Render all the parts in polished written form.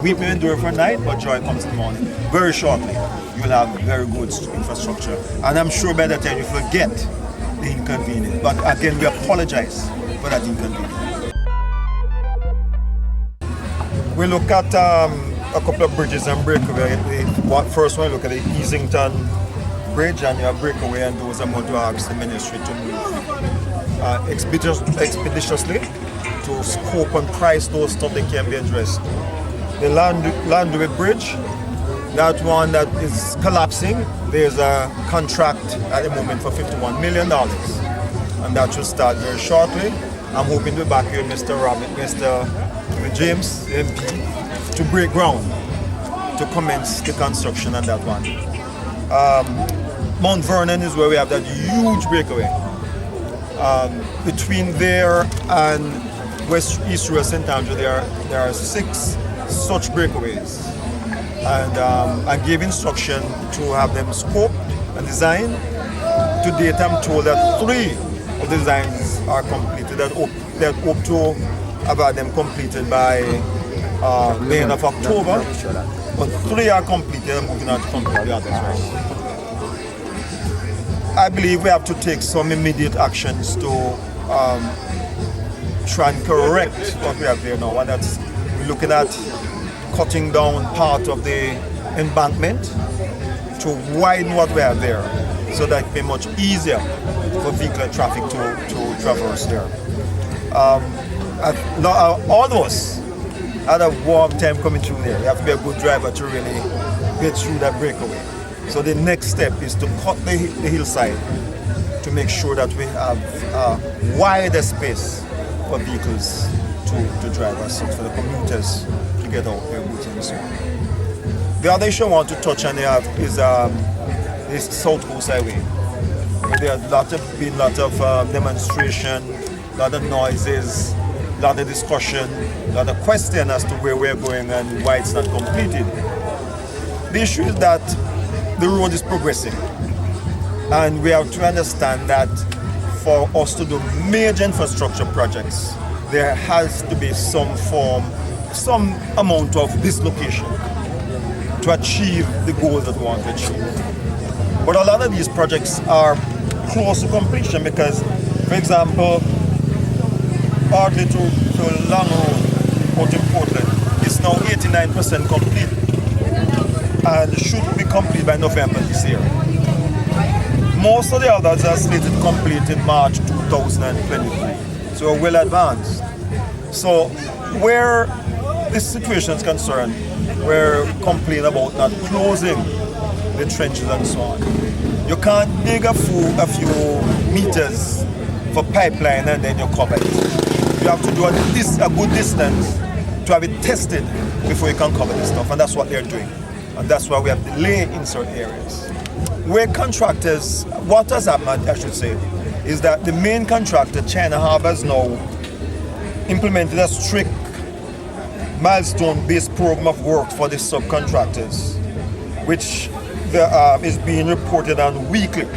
We may endure for a night, but joy comes in the morning. Very shortly, you will have very good infrastructure. And I'm sure by that time you forget the inconvenience. But again, we apologize for that inconvenience. We look at a couple of bridges and breakaway. First one, look at the Easington Bridge, and you have breakaway, and those I'm going to ask the ministry to move expeditiously to scope and price those stuff that can be addressed. The Llandewey Bridge, that one that is collapsing, there's a contract at the moment for $51 million, and that should start very shortly. I'm hoping to be back here, Mr. James, MP, to break ground, to commence the construction on that one. Mount Vernon is where we have that huge breakaway. Between there and East Road St. Andrew, there are 6 such breakaways, and I gave instruction to have them scoped and designed. To date, I'm told that 3 of the designs are completed. That hope to have them completed by the end of October, but 3 are completed. I'm moving on to complete the others. Right? I believe we have to take some immediate actions to try and correct what we have there now, and that's looking at cutting down part of the embankment to widen what we have there, so that it be much easier for vehicular traffic to traverse there. All of us had a warm time coming through there. You have to be a good driver to really get through that breakaway. So the next step is to cut the hillside to make sure that we have a wider space for vehicles to drive us, for the commuters to get out their goods and so on. The other issue I want to touch on here is this South Coast Highway. There have been a lot of demonstration, a lot of noises, a lot of discussion, a lot of question as to where we're going and why it's not completed. The issue is that the road is progressing, and we have to understand that for us to do major infrastructure projects, there has to be some amount of dislocation to achieve the goals that we want to achieve. But a lot of these projects are close to completion because, for example, Hagley to Long Road out in Portland is now 89% complete and should be complete by November this year. Most of the others are slated to complete in March 2023, so well advanced. So where this situation is concerned, we're complaining about not closing the trenches and so on. You can't dig a few meters for pipeline and then you cover it. You have to do a good distance to have it tested before you can cover this stuff, and that's what they're doing. And that's why we have delay in certain areas. Where contractors, what has happened, I should say, is that the main contractor, China Harbour, has now implemented a strict milestone-based program of work for the subcontractors, which is being reported on weekly.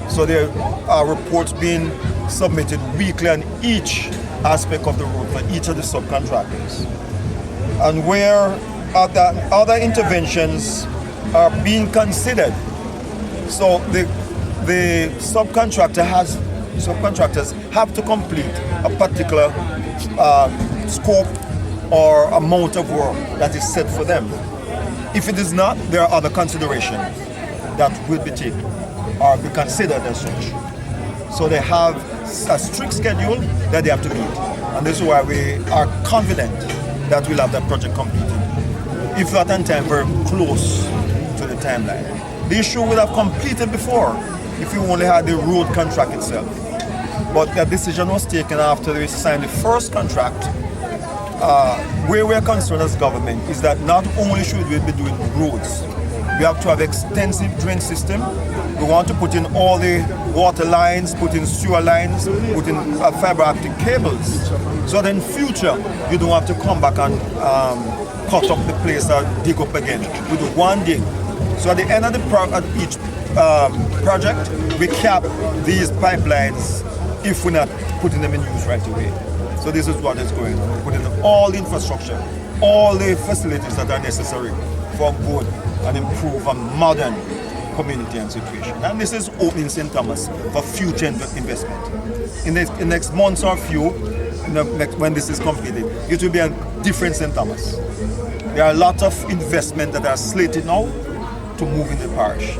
So there are reports being submitted weekly on each aspect of the road for each of the subcontractors. And where other interventions are being considered. So the subcontractors have to complete a particular scope or amount of work that is set for them. If it is not, there are other considerations that will be taken or be considered as such. So they have a strict schedule that they have to meet, and this is why we are confident that we'll have that project completed. If not on time, very close to the timeline. The issue would have completed before if we only had the road contract itself. But the decision was taken after we signed the first contract. Where we're concerned as government is that not only should we be doing roads, we have to have extensive drain system. We want to put in all the water lines, put in sewer lines, put in fiber optic cables. So that in future, you don't have to come back and cut up the place or dig up again. We do one dig. So at the end of each project, we cap these pipelines if we're not putting them in use right away. So this is what is going on. We're putting all the infrastructure, all the facilities that are necessary for good and improve a modern community and situation. And this is opening St. Thomas for future investment. In the next months or few, when this is completed, it will be a different St. Thomas. There are a lot of investment that are slated now to move in the parish.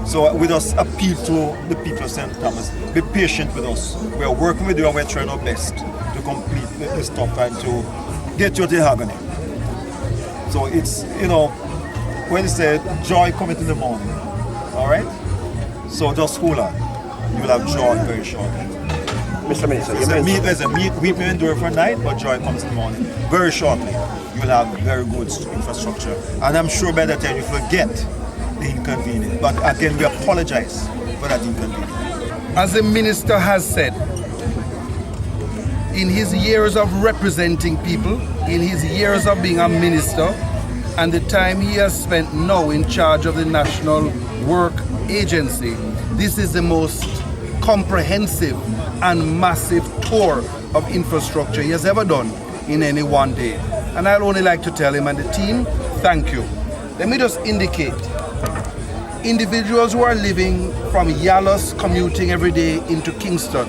So we just appeal to the people of St. Thomas, be patient with us. We are working with you and we're trying our best to complete the stuff and to get you to Hagley. So it's, when you say joy cometh in the morning, all right? So just hold on. You'll have joy very shortly. Mr. Minister, there's a weeping may endure for a night, but joy comes in the morning. Very shortly, you'll have very good infrastructure. And I'm sure by that time you forget the inconvenience. But again, we apologize for that inconvenience. As the minister has said, in his years of representing people, in his years of being a minister, and the time he has spent now in charge of the National Work Agency, this is the most comprehensive and massive tour of infrastructure he has ever done in any one day. And I'd only like to tell him and the team, thank you. Let me just indicate, individuals who are living from Yallos commuting every day into Kingston,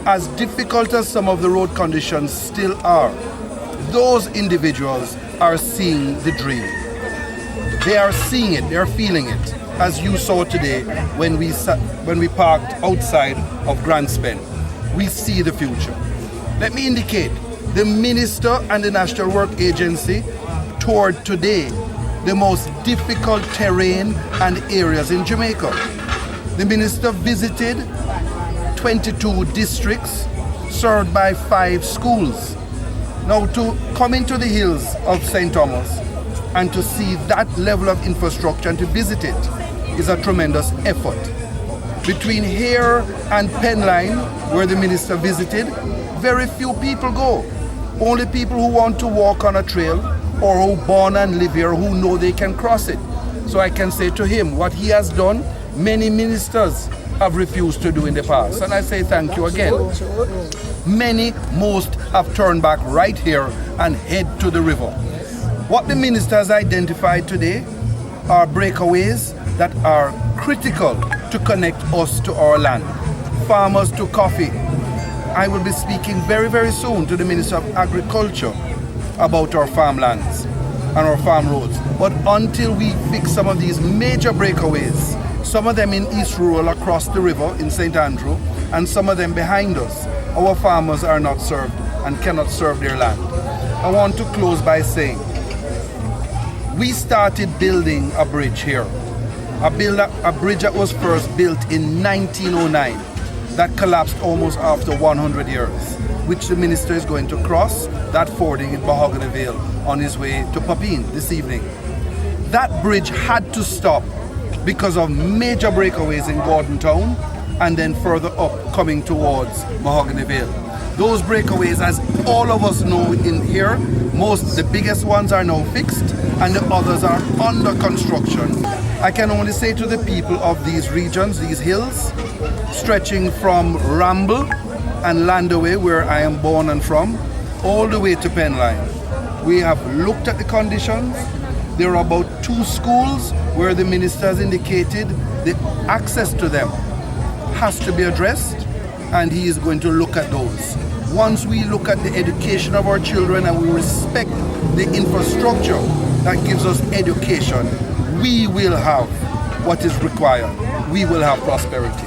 as difficult as some of the road conditions still are, those individuals are seeing the dream. They are seeing it, they are feeling it, as you saw today when we parked outside of Grand Spend. We see the future. Let me indicate, the Minister and the National Work Agency toured today the most difficult terrain and areas in Jamaica. The Minister visited 22 districts served by 5 schools. Now, to come into the hills of St. Thomas and to see that level of infrastructure and to visit it is a tremendous effort. Between here and Penlyne, where the minister visited, very few people go. Only people who want to walk on a trail or who born and live here who know they can cross it. So I can say to him, what he has done, many ministers have refused to do in the past. And I say thank you again. Most have turned back right here and head to the river. What the minister has identified today are breakaways that are critical to connect us to our land, farmers to coffee. I will be speaking very, very soon to the Minister of Agriculture about our farmlands and our farm roads. But until we fix some of these major breakaways, some of them in East Rural across the river in St. Andrew, and some of them behind us, our farmers are not served and cannot serve their land. I want to close by saying, we started building a bridge here. A bridge that was first built in 1909 that collapsed almost after 100 years, which the minister is going to cross that fording in Mahogany Vale on his way to Papine this evening. That bridge had to stop because of major breakaways in Gordon Town and then further up coming towards Mahogany Vale. Those breakaways, as all of us know in here, the biggest ones are now fixed and the others are under construction. I can only say to the people of these regions, these hills, stretching from Ramble and Llandewey, where I am born and from, all the way to Penlyne. We have looked at the conditions. There are about 2 schools where the minister has indicated the access to them has to be addressed, and he is going to look at those. Once we look at the education of our children and we respect the infrastructure that gives us education, we will have what is required. We will have prosperity.